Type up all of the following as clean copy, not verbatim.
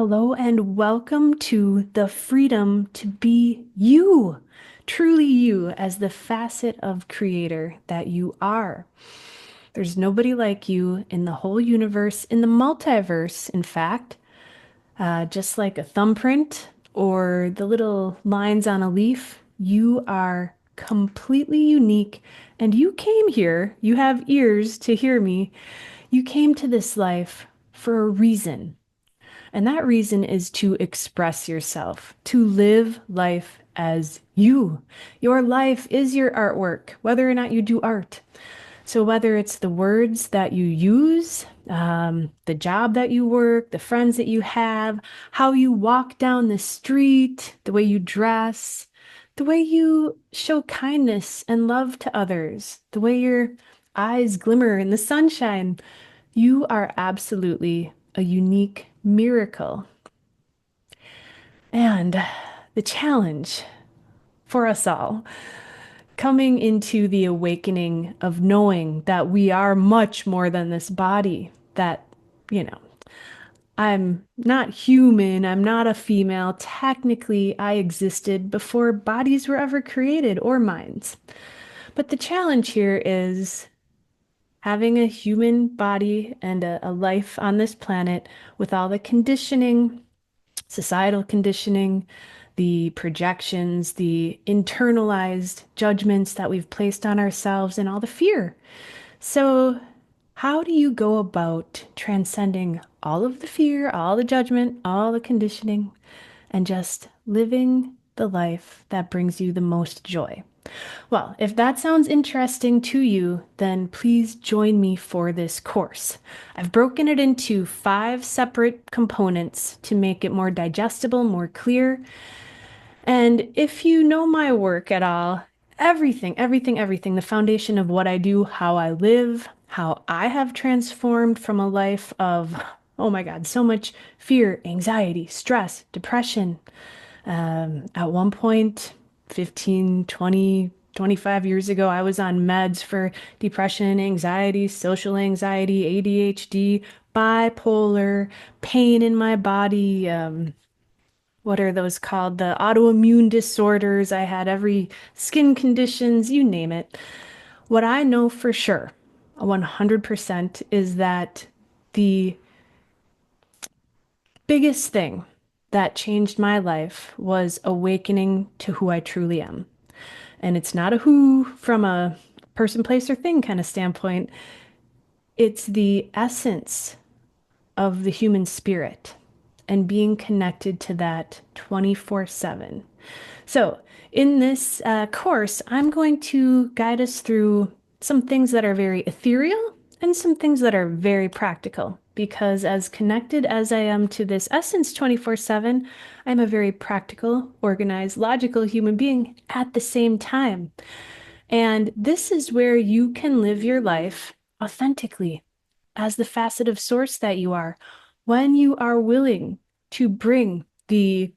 Hello and welcome to the freedom to be you, truly you, as the facet of creator that you are. There's nobody like you in the whole universe, in the multiverse, in fact. Just like a thumbprint or the little lines on a leaf, you are completely unique. And you came here, you have ears to hear me. You came to this life for a reason. And that reason is to express yourself, to live life as you. Your life is your artwork, whether or not you do art. So, whether it's the words that you use, the job that you work, the friends that you have, how you walk down the street, the way you dress, the way you show kindness and love to others, the way your eyes glimmer in the sunshine, you are absolutely a unique miracle. And the challenge for us all coming into the awakening of knowing that we are much more than this body, that, you know, I'm not human, I'm not a female. Technically, I existed before bodies were ever created or minds. But the challenge here is having a human body and a life on this planet with all the conditioning, societal conditioning, the projections, the internalized judgments that we've placed on ourselves, and all the fear. So, how do you go about transcending all of the fear, all the judgment, all the conditioning, and just living the life that brings you the most joy? Well, if that sounds interesting to you, then please join me for this course. I've broken it into 5 separate components to make it more digestible, more clear. And if you know my work at all, everything, the foundation of what I do, how I live, how I have transformed from a life of, oh my God, so much fear, anxiety, stress, depression, at one point, 15, 20, 25 years ago, I was on meds for depression, anxiety, social anxiety, ADHD, bipolar, pain in my body. What are those called? The autoimmune disorders. I had every skin conditions, you name it. What I know for sure, 100%, is that the biggest thing that changed my life was awakening to who I truly am. And it's not a who from a person, place, or thing kind of standpoint. It's the essence of the human spirit and being connected to that 24/7. So, in this course, I'm going to guide us through some things that are very ethereal and some things that are very practical. Because, as connected as I am to this essence 24/7, I'm a very practical, organized, logical human being at the same time. And this is where you can live your life authentically as the facet of source that you are when you are willing to bring the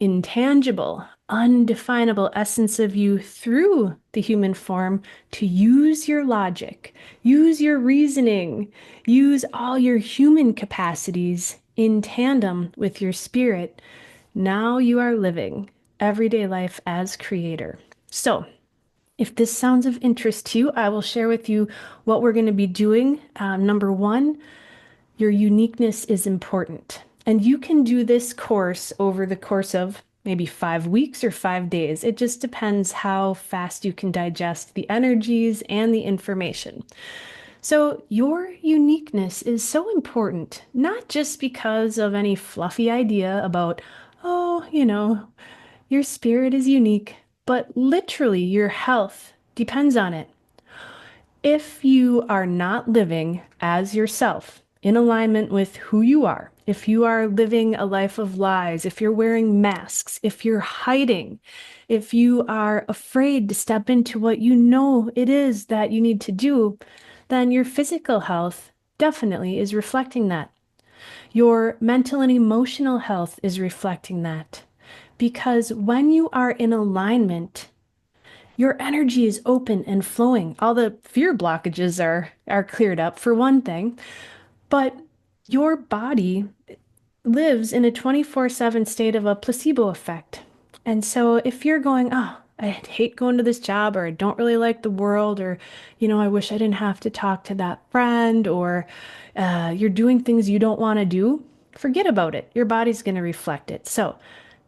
intangible, undefinable essence of you through the human form to use your logic, use your reasoning, use all your human capacities in tandem with your spirit. Now you are living everyday life as creator. So, if this sounds of interest to you, I will share with you what we're going to be doing. Number one, your uniqueness is important. And you can do this course over the course of maybe 5 weeks or 5 days. It just depends how fast you can digest the energies and the information. So, your uniqueness is so important, not just because of any fluffy idea about, oh, your spirit is unique, but literally your health depends on it. If you are not living as yourself, in alignment with who you are, if you are living a life of lies, if you're wearing masks, if you're hiding, if you are afraid to step into what you know it is that you need to do, then your physical health definitely is reflecting that. Your mental and emotional health is reflecting that. Because when you are in alignment, your energy is open and flowing. All the fear blockages are cleared up for one thing, but your body, lives in a 24/7 state of a placebo effect. And so if you're going, oh, I hate going to this job, or I don't really like the world, or, I wish I didn't have to talk to that friend, or you're doing things you don't want to do, forget about it. Your body's going to reflect it. So,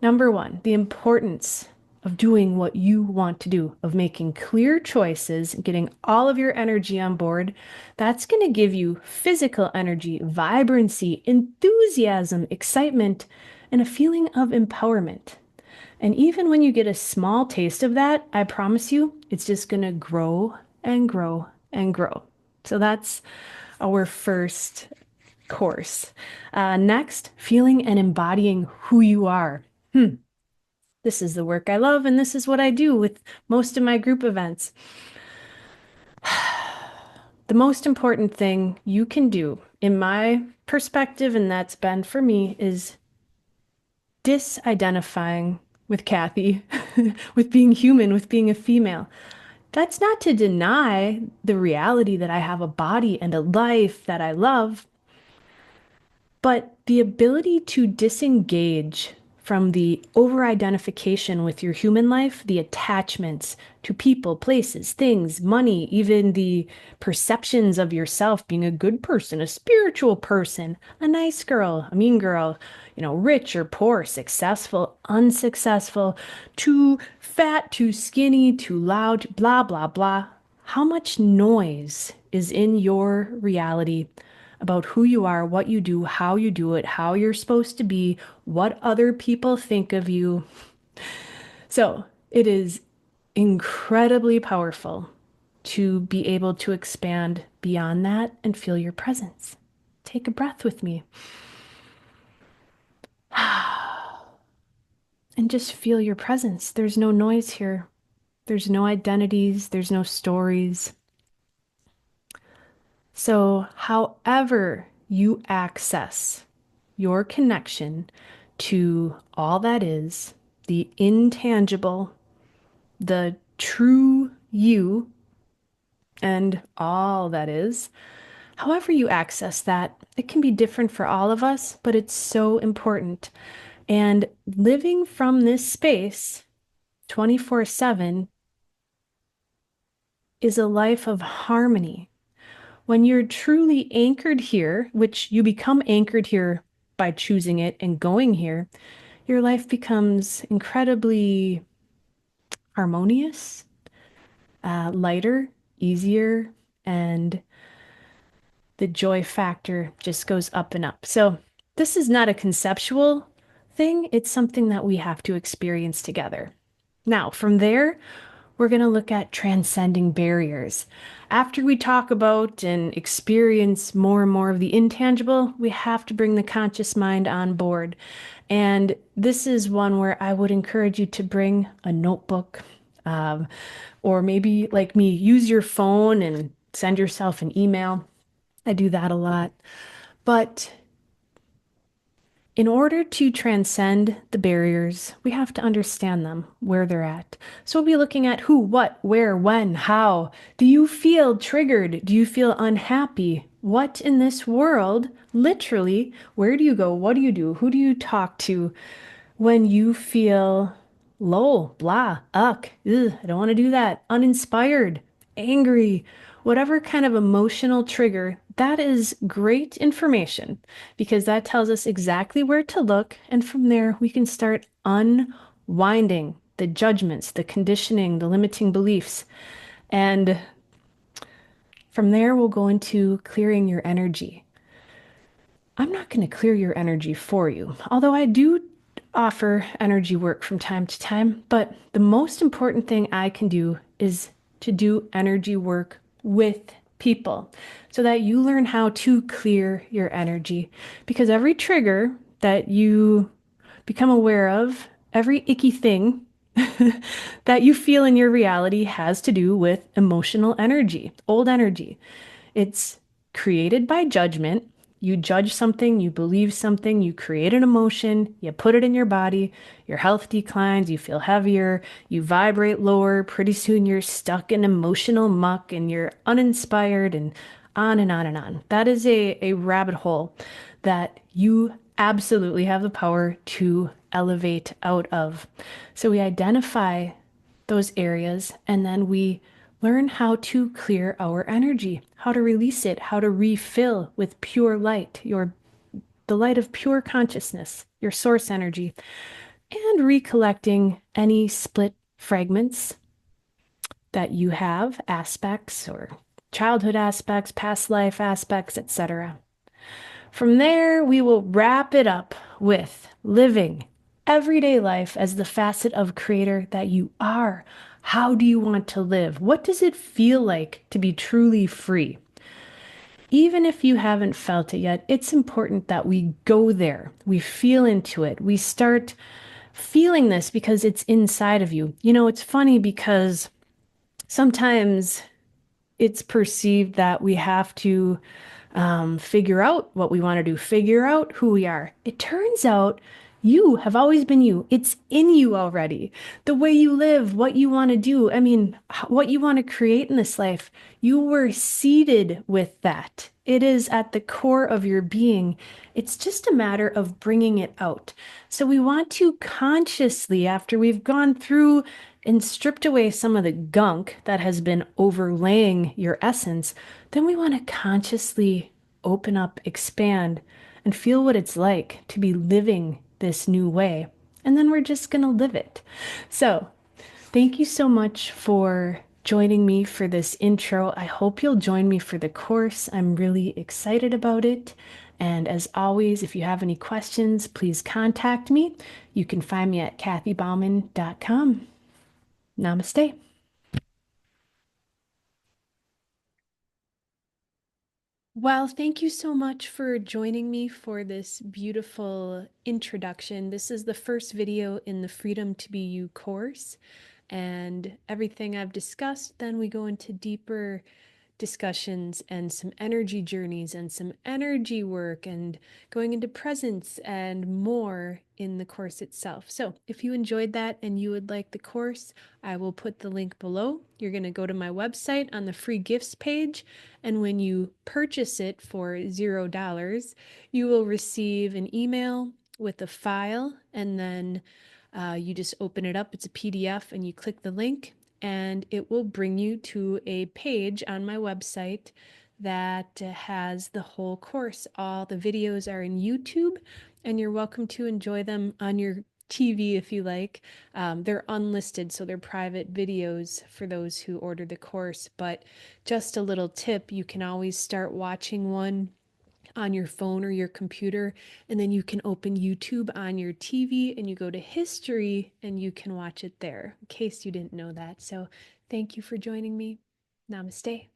number one, the importance of doing what you want to do, of making clear choices, getting all of your energy on board. That's going to give you physical energy, vibrancy, enthusiasm, excitement, and a feeling of empowerment. And even when you get a small taste of that, I promise you, it's just going to grow and grow and grow. So that's our first course. Next, feeling and embodying who you are. This is the work I love, and this is what I do with most of my group events. The most important thing you can do, in my perspective, and that's been for me, is disidentifying with Cathy, with being human, with being a female. That's not to deny the reality that I have a body and a life that I love, but the ability to disengage from the over identification with your human life, the attachments to people, places, things, money, even the perceptions of yourself being a good person, a spiritual person, a nice girl, a mean girl, rich or poor, successful, unsuccessful, too fat, too skinny, too loud, blah, blah, blah. How much noise is in your reality about who you are, what you do, how you do it, how you're supposed to be, what other people think of you? So it is incredibly powerful to be able to expand beyond that and feel your presence. Take a breath with me and just feel your presence. There's no noise here. There's no identities. There's no stories. So, however you access your connection to all that is, the intangible, the true you, and all that is, however you access that, it can be different for all of us, but it's so important. And living from this space 24/7 is a life of harmony. When you're truly anchored here, which you become anchored here by choosing it and going here, your life becomes incredibly harmonious, lighter, easier, and the joy factor just goes up and up. So, this is not a conceptual thing, it's something that we have to experience together. Now, from there, we're going to look at transcending barriers. After we talk about and experience more and more of the intangible, we have to bring the conscious mind on board. And this is one where I would encourage you to bring a notebook, or maybe like me, use your phone and send yourself an email. I do that a lot. But in order to transcend the barriers, we have to understand them, where they're at. So we'll be looking at who, what, where, when, how. Do you feel triggered? Do you feel unhappy? What in this world, literally, where do you go? What do you do? Who do you talk to when you feel low, blah, ugh, I don't want to do that, uninspired, angry, whatever kind of emotional trigger? That is great information because that tells us exactly where to look. And from there, we can start unwinding the judgments, the conditioning, the limiting beliefs. And from there, we'll go into clearing your energy. I'm not going to clear your energy for you, although I do offer energy work from time to time. But the most important thing I can do is to do energy work with people so that you learn how to clear your energy. Because every trigger that you become aware of, every icky thing that you feel in your reality has to do with emotional energy, old energy. It's created by judgment. You judge something, you believe something, you create an emotion, you put it in your body, your health declines, you feel heavier, you vibrate lower. Pretty soon you're stuck in emotional muck and you're uninspired and on and on and on. That is a rabbit hole that you absolutely have the power to elevate out of. So we identify those areas and then we learn how to clear our energy, how to release it, how to refill with pure light, the light of pure consciousness, your source energy, and recollecting any split fragments that you have, aspects or childhood aspects, past life aspects, etc. From there, we will wrap it up with living everyday life as the facet of creator that you are. How do you want to live? What does it feel like to be truly free? Even if you haven't felt it yet, it's important that we go there. We feel into it. We start feeling this because it's inside of you. You know, it's funny because sometimes it's perceived that we have to figure out what we want to do, figure out who we are. It turns out you have always been you. It's in you already. The way you live, what you want to do, I mean, what you want to create in this life, you were seeded with that. It is at the core of your being. It's just a matter of bringing it out. So we want to consciously, after we've gone through and stripped away some of the gunk that has been overlaying your essence, then we want to consciously open up, expand, and feel what it's like to be living this new way. And then we're just going to live it. So, thank you so much for joining me for this intro. I hope you'll join me for the course. I'm really excited about it. And as always, if you have any questions, please contact me. You can find me at cathybaumann.com. Namaste. Well, thank you so much for joining me for this beautiful introduction. This is the first video in the Freedom to Be You course, and everything I've discussed, then we go into deeper discussions and some energy journeys and some energy work and going into presence and more in the course itself. So if you enjoyed that and you would like the course, I will put the link below. You're going to go to my website on the free gifts page, and when you purchase it for $0, you will receive an email with a file, and then you just open it up. It's a PDF, and you click the link and it will bring you to a page on my website that has the whole course. All the videos are in YouTube, and you're welcome to enjoy them on your TV if you like. They're unlisted, so they're private videos for those who order the course. But just a little tip, you can always start watching one on your phone or your computer, and then you can open YouTube on your TV and you go to history and you can watch it there, in case you didn't know that. So thank you for joining me. Namaste.